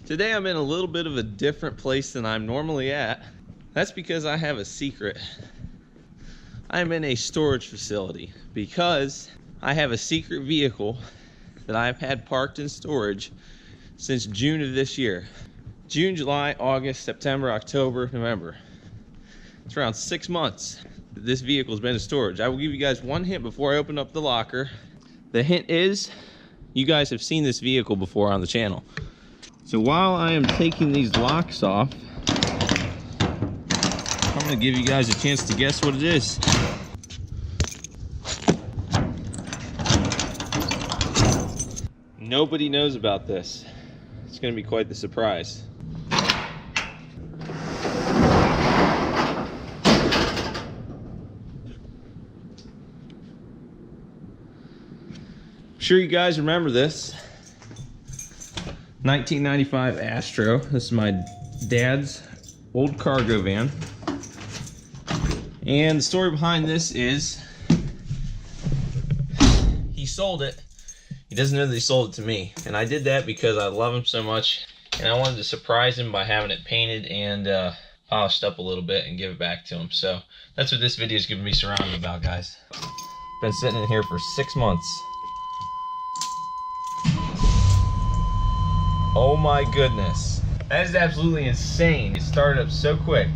Today I'm in a little bit of a different place than I'm normally at. That's because I have a secret. I'm in a storage facility because I have a secret vehicle that I've had parked in storage since June of this year. June, July, August, September, October, November. It's around 6 months that this vehicle's been in storage. I will give you guys one hint before I open up the locker. The hint is, you guys have seen this vehicle before on the channel. So while I am taking these locks off, I'm gonna give you guys a chance to guess what it is. Nobody knows about this. It's gonna be quite the surprise. I'm sure you guys remember this. 1995 Astro. This is my dad's old cargo van. And the story behind this is he sold it. He doesn't know that he sold it to me. And I did that because I love him so much. And I wanted to surprise him by having it painted and polished up a little bit and give it back to him. So that's what this video is going to be surrounded about, guys. Been sitting in here for 6 months. Oh my goodness. That is absolutely insane. It started up so quick.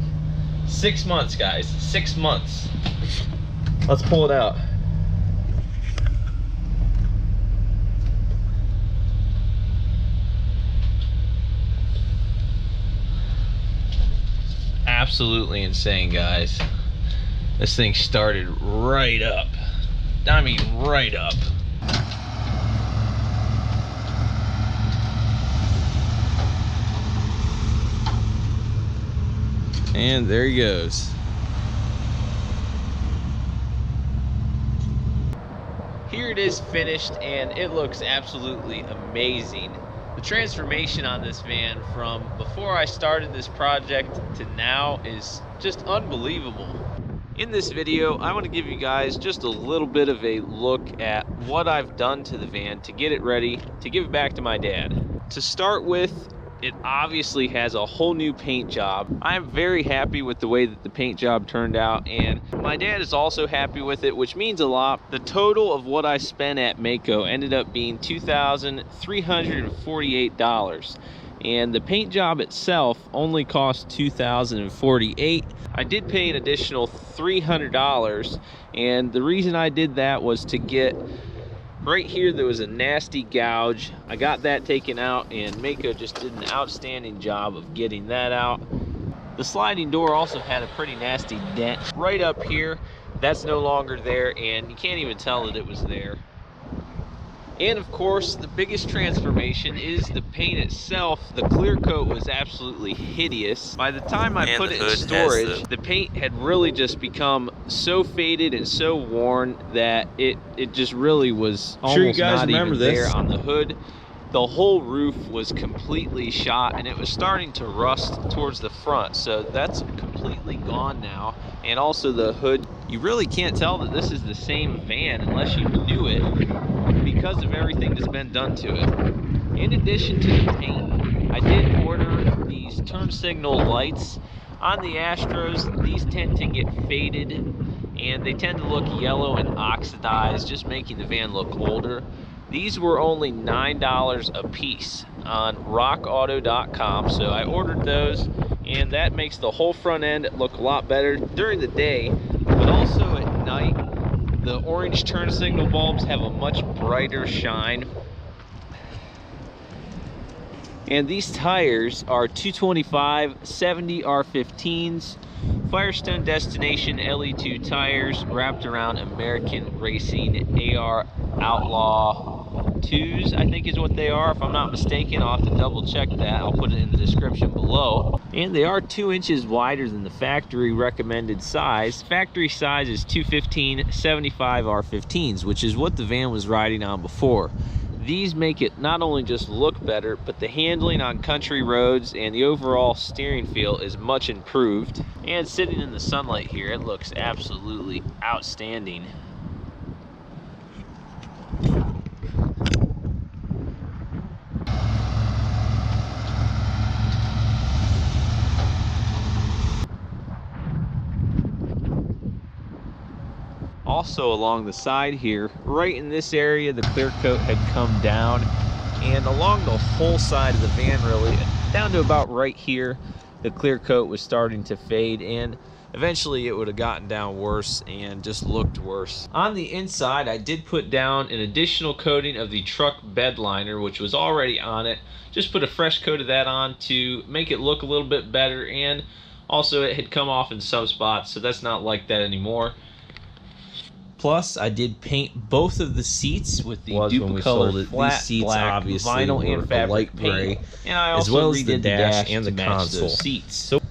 6 months, guys. 6 months. Let's pull it out. Absolutely insane, guys. This thing started right up. I mean, right up. And there he goes. Here it is finished, and it looks absolutely amazing. The transformation on this van from before I started this project to now is just unbelievable. In this video, I want to give you guys just a little bit of a look at what I've done to the van to get it ready to give it back to my dad. To start with, it obviously has a whole new paint job. I'm very happy with the way that the paint job turned out, and my dad is also happy with it, which means a lot. The total of what I spent at Maaco ended up being $2,348, and the paint job itself only cost $2,048. I did pay an additional $300, and the reason I did that was to get right here. There was a nasty gouge. I got that taken out, and Maaco just did an outstanding job of getting that out. The sliding door also had a pretty nasty dent right up here. That's no longer there, and you can't even tell that it was there. And of course, the biggest transformation is the paint itself. The clear coat was absolutely hideous. By the time I put it in storage, the paint had really just become so faded and so worn that it just really was almost not even there on the hood. The whole roof was completely shot, and it was starting to rust towards the front, so that's completely gone now. And also the hood, you really can't tell that this is the same van unless you knew it, because of everything that's been done to it. In addition to the paint, I did order these turn signal lights. On the Astros, these tend to get faded, and they tend to look yellow and oxidized, just making the van look older. These were only $9 a piece on rockauto.com, so I ordered those, and that makes the whole front end look a lot better during the day, but also at night. The orange turn signal bulbs have a much brighter shine. And these tires are 225 70 R15s, Firestone Destination LE2 tires wrapped around American Racing AR Outlaw 2s, I think is what they are. If I'm not mistaken, I'll have to double check that. I'll put it in the description below. And they are 2 inches wider than the factory recommended size. Factory size is 215 75 R15s, which is what the van was riding on before. These make it not only just look better, but the handling on country roads and the overall steering feel is much improved. And sitting in the sunlight here, it looks absolutely outstanding. also along the side here, right in this area, the clear coat had come down, and along the whole side of the van, really, down to about right here, the clear coat was starting to fade, and eventually it would have gotten down worse and just looked worse. On the inside, I did put down an additional coating of the truck bed liner, which was already on it. Just put a fresh coat of that on to make it look a little bit better, and also it had come off in some spots, so that's not like that anymore. Plus, I did paint both of the seats with the Duplicolor flat black vinyl and fabric paint, and I also redid the dash and the console seats. So,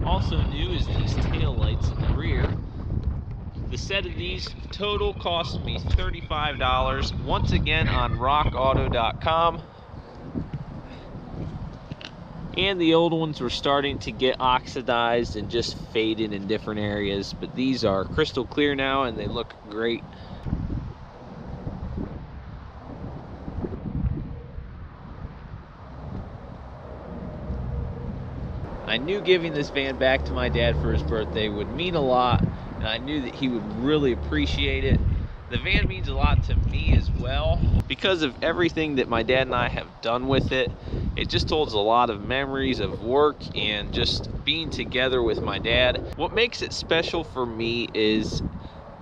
also new is these tail lights in the rear. The set of these total cost me $35, once again on rockauto.com. And the old ones were starting to get oxidized and just faded in different areas, but these are crystal clear now and they look great. I knew giving this van back to my dad for his birthday would mean a lot, and I knew that he would really appreciate it. The van means a lot to me as well because of everything that my dad and I have done with it. It just holds a lot of memories of work and just being together with my dad. What makes it special for me is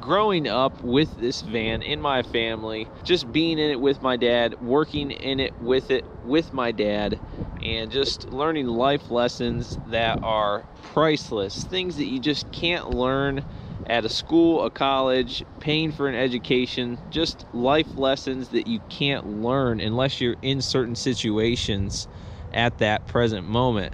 growing up with this van in my family, just being in it with my dad, working in it with my dad, and just learning life lessons that are priceless, things that you just can't learn at a school, a college, paying for an education, just life lessons that you can't learn unless you're in certain situations at that present moment.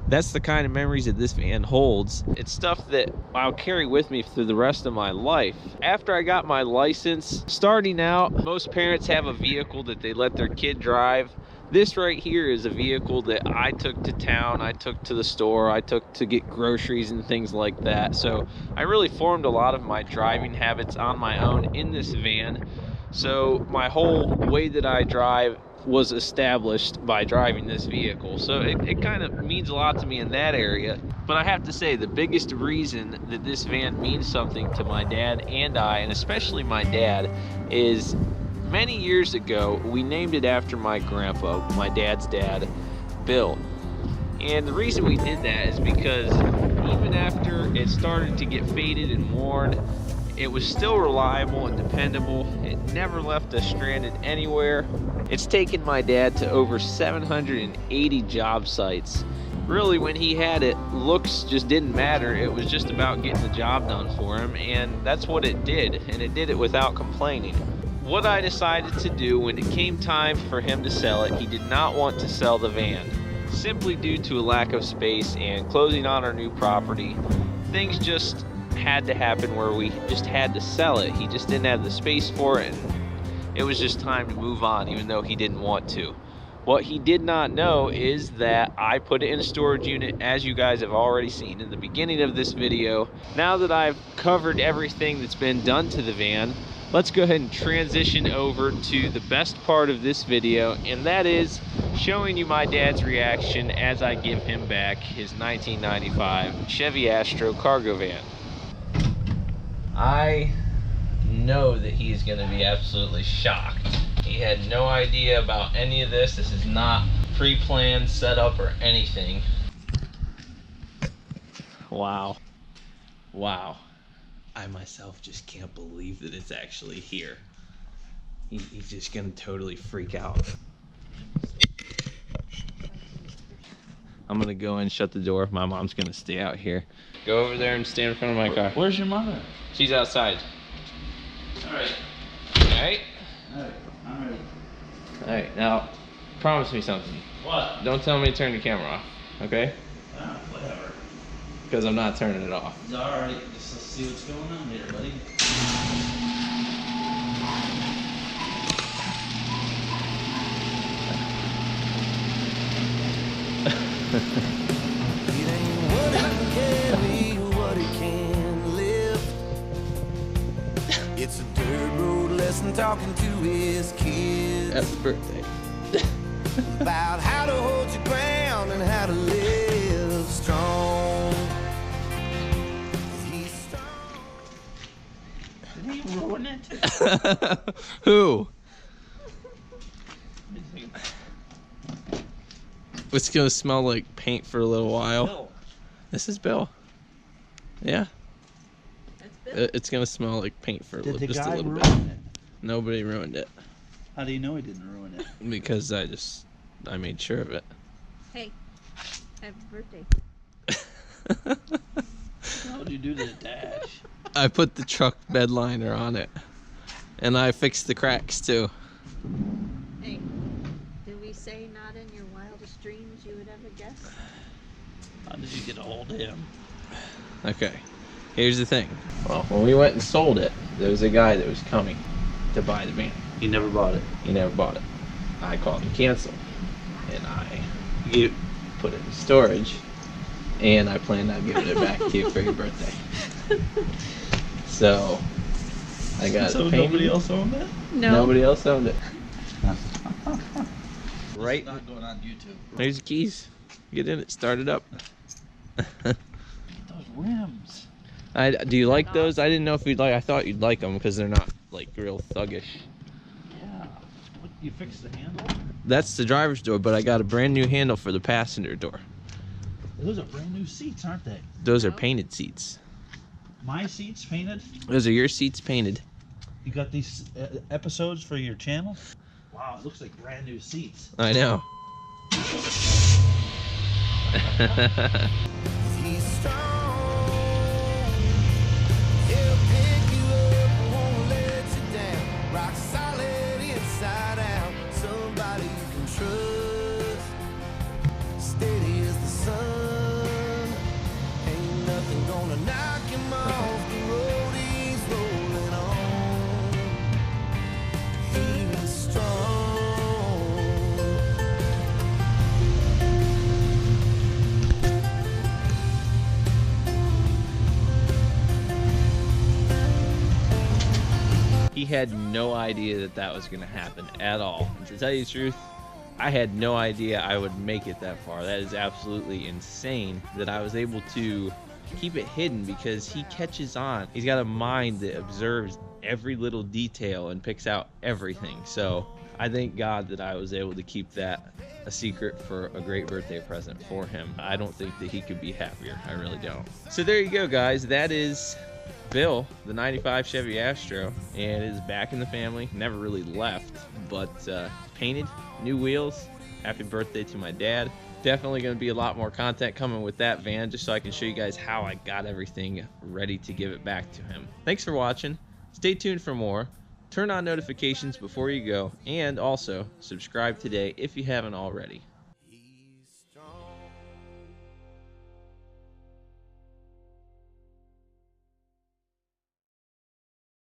That's the kind of memories that this van holds. It's stuff that I'll carry with me through the rest of my life. After I got my license, starting out, most parents have a vehicle that they let their kid drive. This right here is a vehicle that I took to town, I took to the store, I took to get groceries and things like that. So I really formed a lot of my driving habits on my own in this van. So my whole way that I drive was established by driving this vehicle. So it kind of means a lot to me in that area. But I have to say, the biggest reason that this van means something to my dad and I, and especially my dad, is many years ago, we named it after my grandpa, my dad's dad, Bill. And the reason we did that is because even after it started to get faded and worn, it was still reliable and dependable. It never left us stranded anywhere. It's taken my dad to over 780 job sites. Really, when he had it, looks just didn't matter. It was just about getting the job done for him, and that's what it did, and it did it without complaining. What I decided to do when it came time for him to sell it, he did not want to sell the van, simply due to a lack of space and closing on our new property. Things just had to happen where we just had to sell it. He just didn't have the space for it, and it was just time to move on, even though he didn't want to. What he did not know is that I put it in a storage unit, as you guys have already seen in the beginning of this video. Now that I've covered everything that's been done to the van, let's go ahead and transition over to the best part of this video, and that is showing you my dad's reaction as I give him back his 1995 Chevy Astro Cargo van. I know that he's going to be absolutely shocked. He had no idea about any of this. This is not pre-planned, set up, or anything. Wow. Wow. I myself just can't believe that it's actually here. He's just gonna totally freak out. I'm gonna go and shut the door. My mom's gonna stay out here. Go over there and stand in front of my car. Where's your mother? She's outside. Alright. Alright? Alright, I'm ready. Alright, now, promise me something. What? Don't tell me to turn the camera off, okay? Whatever. Because I'm not turning it off. It's alright, just let's see what's going on here, buddy. It ain't what it can carry, what it can lift. It's a dirt road lesson talking to his kids. Happy birthday. About how to hold your ground and how to live strong. He's strong. Did he Who? It's gonna smell like paint for a little while. Bill. This is Bill. Yeah. That's Bill. It's gonna smell like paint for Did the just a guy little ruin bit. it? Nobody ruined it How do you know he didn't ruin it? because I made sure of it. Hey, happy birthday. How would you do to the dash? I put the truck bed liner on it, and I fixed the cracks too. Hey, did we say not in your wildest dreams you would ever guess? How did you get a hold of him? Okay, here's the thing. Well, when we went and sold it, there was a guy that was coming to buy the van. He never bought it. He never bought it. I called him cancel, and I put it in storage, and I planned on giving it back to you for your birthday. So I got So it painted. nobody else owned it? No. Nobody else owned it. Right. It's not going on YouTube. There's the keys. Get in it. Start it up. Those rims. Do you like those? I didn't know if you'd like. I thought you'd like them because they're not like real thuggish. Yeah. What, you fixed the handle? That's the driver's door, but I got a brand new handle for the passenger door. Those are brand new seats, aren't they? Those are No. painted seats. My seats painted? Those are your seats painted. You got these episodes for your channel? Wow, it looks like brand new seats. I know. He's strong. He'll pick you up, won't let you down. Rock solid inside out. Somebody you can trust. Steady as the sun. Ain't nothing gonna knock him off the road he's rolling on. He's strong. He had no idea that that was going to happen at all. And to tell you the truth, I had no idea I would make it that far. That is absolutely insane that I was able to keep it hidden because he catches on. He's got a mind that observes every little detail and picks out everything. So I thank God that I was able to keep that a secret for a great birthday present for him. I don't think that he could be happier. I really don't. So there you go, guys. That is Bill, the 95 Chevy Astro, and it is back in the family. Never really left, but painted, new wheels. Happy birthday to my dad. Definitely going to be a lot more content coming with that van, just so I can show you guys how I got everything ready to give it back to him. Thanks for watching. Stay tuned for more. Turn on notifications before you go, and also subscribe today if you haven't already.